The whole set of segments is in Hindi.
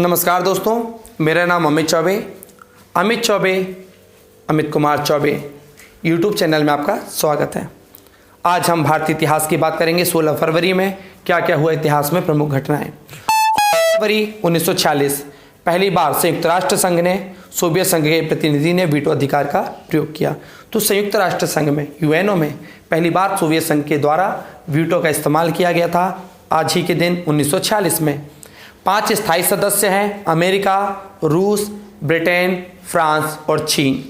नमस्कार दोस्तों, मेरा नाम अमित चौबे अमित कुमार चौबे यूट्यूब चैनल में आपका स्वागत है। आज हम भारतीय इतिहास की बात करेंगे। 16 फरवरी में क्या क्या हुआ इतिहास में प्रमुख घटनाएं। फरवरी 1946 पहली बार संयुक्त राष्ट्र संघ ने सोवियत संघ के प्रतिनिधि ने वीटो अधिकार का प्रयोग किया। तो संयुक्त राष्ट्र संघ में यूएनओ में पहली बार सोवियत संघ के द्वारा वीटो का इस्तेमाल किया गया था। आज ही के दिन 1946 में 5 स्थायी सदस्य हैं, अमेरिका, रूस, ब्रिटेन, फ्रांस और चीन।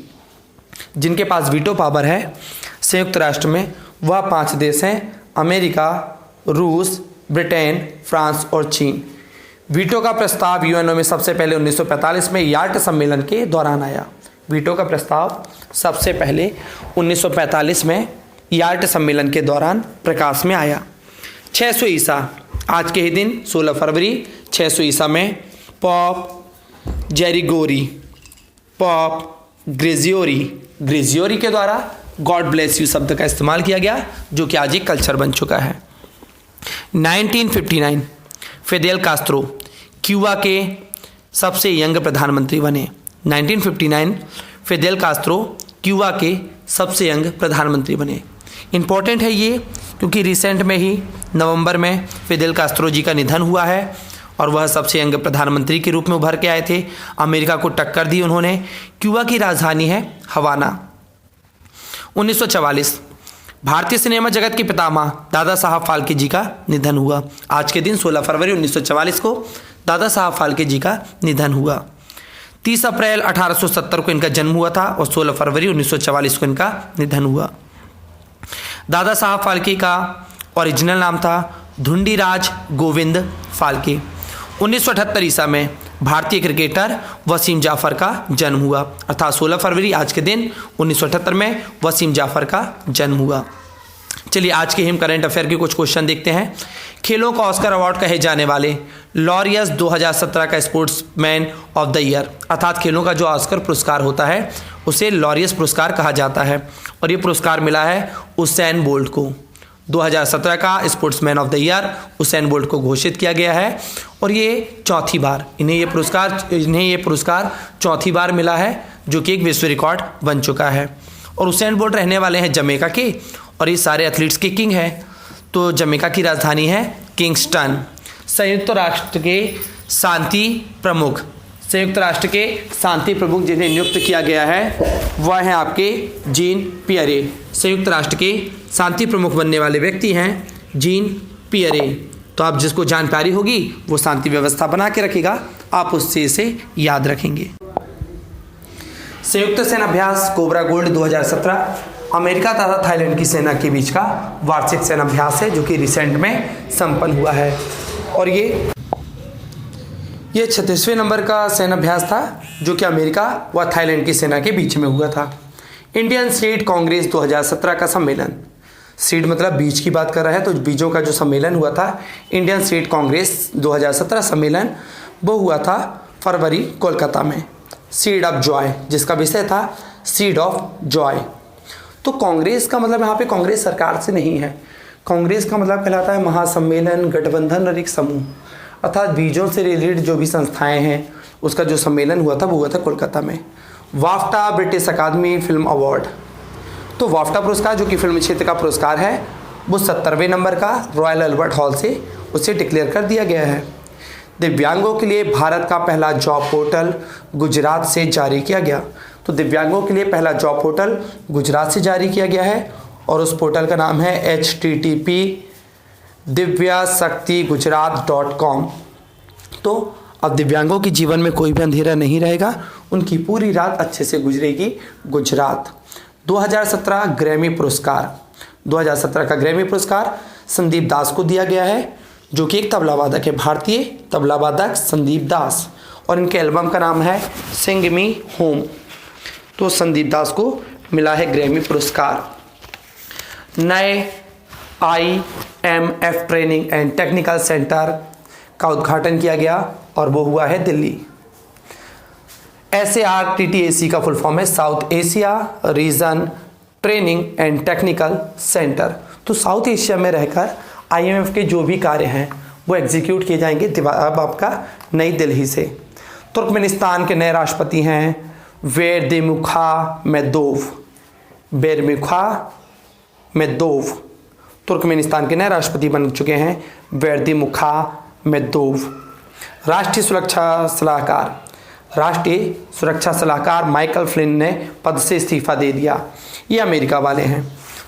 जिनके पास वीटो पावर है संयुक्त राष्ट्र में वह 5 देश हैं, अमेरिका, रूस, ब्रिटेन, फ्रांस और चीन। वीटो का प्रस्ताव यूएनओ में सबसे पहले 1945 में याल्ट सम्मेलन के दौरान आया। वीटो का प्रस्ताव सबसे पहले 1945 में याल्ट सम्मेलन के दौरान प्रकाश में आया। 600 ईसा आज के ही दिन 16 फरवरी 600 ईसा में पॉप ग्रेजियोरी के द्वारा गॉड ब्लेस यू शब्द का इस्तेमाल किया गया, जो कि आज एक कल्चर बन चुका है। 1959 फिदेल कास्त्रो क्यूबा के सबसे यंग प्रधानमंत्री बने। 1959 फिदेल कास्त्रो क्यूबा के सबसे यंग प्रधानमंत्री बने। इम्पॉर्टेंट है ये क्योंकि रिसेंट में ही नवंबर में फिदेल कास्त्रो जी का निधन हुआ है और वह सबसे यंग प्रधानमंत्री के रूप में उभर के आए थे। अमेरिका को टक्कर दी उन्होंने। क्यूबा की राजधानी है हवाना। 1944 भारतीय सिनेमा जगत के पितामह दादा साहब फाल्के जी का निधन हुआ। आज के दिन 16 फरवरी 1944 को दादा साहब फाल्के जी का निधन हुआ। 30 अप्रैल 1870 को इनका जन्म हुआ था और 16 फरवरी 1944 को इनका निधन हुआ। दादा साहब फाल्के का ओरिजिनल नाम था धुंडीराज गोविंद फाल्के। 1978 ईसा में भारतीय क्रिकेटर वसीम जाफर का जन्म हुआ, अर्थात 16 फरवरी आज के दिन 1978 में वसीम जाफर का जन्म हुआ। चलिए आज के हिम करंट अफेयर के कुछ क्वेश्चन देखते हैं। खेलों का ऑस्कर अवार्ड कहे जाने वाले लॉरियस 2017 का स्पोर्ट्समैन ऑफ द ईयर, अर्थात खेलों का जो ऑस्कर पुरस्कार होता है उसे लॉरियस पुरस्कार कहा जाता है और ये पुरस्कार मिला है उसैन बोल्ट को। 2017 का sportsman of the year Usain bolt को घोषित किया गया है और ये चौथी बार इन्हें ये पुरस्कार चौथी बार मिला है, जो कि एक विश्व रिकॉर्ड बन चुका है। और उसैन बोल्ट रहने वाले हैं जमैका के और ये सारे एथलीट्स के किंग हैं। तो जमैका की राजधानी है किंगस्टन। संयुक्त राष्ट्र के शांति प्रमुख जिन्हें नियुक्त किया गया है वह हैं आपके जीन पियरे। संयुक्त राष्ट्र के शांति प्रमुख बनने वाले व्यक्ति हैं जीन पियरे। तो आप जिसको जान प्यारी होगी वो शांति व्यवस्था बना के रखेगा, आप उससे इसे याद रखेंगे। संयुक्त सेना अभ्यास कोबरा गोल्ड 2017 अमेरिका तथा थाईलैंड की सेना के बीच का वार्षिक सेना अभ्यास है, जो कि रिसेंट में संपन्न हुआ है और ये 36वें नंबर का सेना अभ्यास था, जो कि अमेरिका व थाईलैंड की सेना के बीच में हुआ था। इंडियन स्टेट कांग्रेस 2017 का सम्मेलन, सीड मतलब बीज की बात कर रहा है, तो बीजों का जो सम्मेलन हुआ था इंडियन स्टेट कांग्रेस 2017 सम्मेलन, वो हुआ था फरवरी कोलकाता में। सीड ऑफ जॉय, जिसका विषय था सीड ऑफ जॉय। तो कांग्रेस का मतलब यहाँ पे कांग्रेस सरकार से नहीं है। कांग्रेस का मतलब कहलाता है महासम्मेलन, गठबंधन और एक समूह, अर्थात बीजों से रिलेटेड जो भी संस्थाएं हैं उसका जो सम्मेलन हुआ था वो हुआ था कोलकाता में। वाफ्टा ब्रिटिश अकादमी फिल्म अवार्ड, तो वाफ्टा पुरस्कार जो कि फिल्म क्षेत्र का पुरस्कार है वो 70वें नंबर का रॉयल अल्बर्ट हॉल से उसे डिक्लेयर कर दिया गया है। दिव्यांगों के लिए भारत का पहला जॉब पोर्टल गुजरात से जारी किया गया। तो दिव्यांगों के लिए पहला जॉब पोर्टल गुजरात से जारी किया गया है और उस पोर्टल का नाम है http://divyashaktigujrat.com। तो अब दिव्यांगों के जीवन में कोई भी अंधेरा नहीं रहेगा, उनकी पूरी रात अच्छे से गुजरेगी गुजरात। 2017 ग्रैमी पुरस्कार, 2017 का ग्रैमी पुरस्कार संदीप दास को दिया गया है, जो कि एक तबला वादक है, भारतीय तबला वादक संदीप दास, और इनके एल्बम का नाम है सिंग मी होम। तो संदीप दास को मिला है ग्रैमी पुरस्कार। नए IMF training and technical centre का उद्घाटन किया गया और वो हुआ है दिल्ली। SARTTAC का फुल फॉर्म है south Asia region training and technical centre. तो साउथ एशिया में रहकर IMF के जो भी कार्य हैं वो एग्जीक्यूट किए जाएंगे अब आपका नई दिल्ली से। तुर्कमेनिस्तान के नए राष्ट्रपति हैं बेरदिमुखामेदोव। बेरदिमुखामेदोव तुर्कमेनिस्तान के नए राष्ट्रपति बन चुके हैं बेरदिमुखामेदोव। राष्ट्रीय सुरक्षा सलाहकार माइकल फ्लिन ने पद से इस्तीफा दे दिया। ये अमेरिका वाले हैं।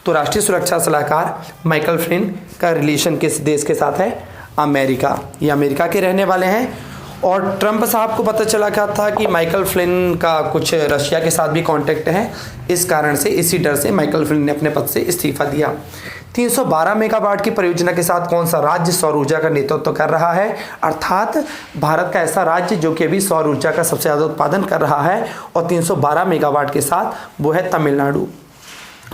तो राष्ट्रीय सुरक्षा सलाहकार माइकल फ्लिन का रिलेशन किस देश के साथ है? अमेरिका। ये अमेरिका के रहने वाले हैं। और ट्रंप साहब को पता चला क्या था कि माइकल फ्लिन का कुछ रशिया के साथ भी कांटेक्ट है, इस कारण से इसी डर से माइकल फ्लिन ने अपने पद से इस्तीफा दिया। 312 मेगावाट की परियोजना के साथ कौन सा राज्य सौर ऊर्जा का नेतृत्व कर रहा है? अर्थात भारत का ऐसा राज्य जो कि अभी सौर ऊर्जा का सबसे ज़्यादा उत्पादन कर रहा है और 312 मेगावाट के साथ, वो है तमिलनाडु।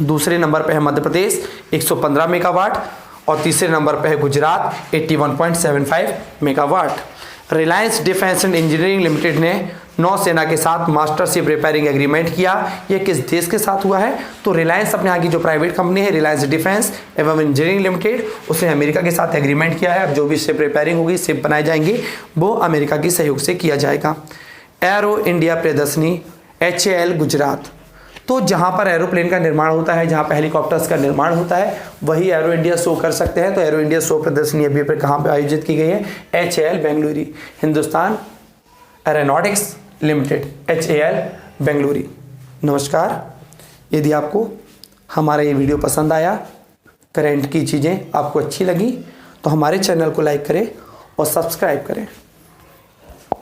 दूसरे नंबर पर है मध्य प्रदेश 115 मेगावाट और तीसरे नंबर पर है Gujarat 81.75 megawatt. Reliance defence and engineering limited ने नौसेना के साथ मास्टरशिप रिपेयरिंग एग्रीमेंट किया। ये किस देश के साथ हुआ है? तो रिलायंस अपने यहाँ की जो प्राइवेट कंपनी है रिलायंस डिफेंस एवं इंजीनियरिंग लिमिटेड, उसने अमेरिका के साथ एग्रीमेंट किया है। अब जो भी शिप रिपेयरिंग होगी, शिप बनाए जाएंगे, वो अमेरिका के सहयोग से किया जाएगा। एरो इंडिया प्रदर्शनी HAL गुजरात। तो जहाँ पर एरोप्लेन का निर्माण होता है, जहाँ पर हेलीकॉप्टर्स का निर्माण होता है, वही एरो इंडिया शो कर सकते हैं। तो एरो इंडिया शो प्रदर्शनी अभी पर कहाँ पर आयोजित की गई है? HAL Bengaluru, Hindustan aeronautics limited, HAL Bengaluru. नमस्कार। यदि आपको हमारा ये वीडियो पसंद आया, करंट की चीज़ें आपको अच्छी लगी, तो हमारे चैनल को लाइक करें और सब्सक्राइब करें।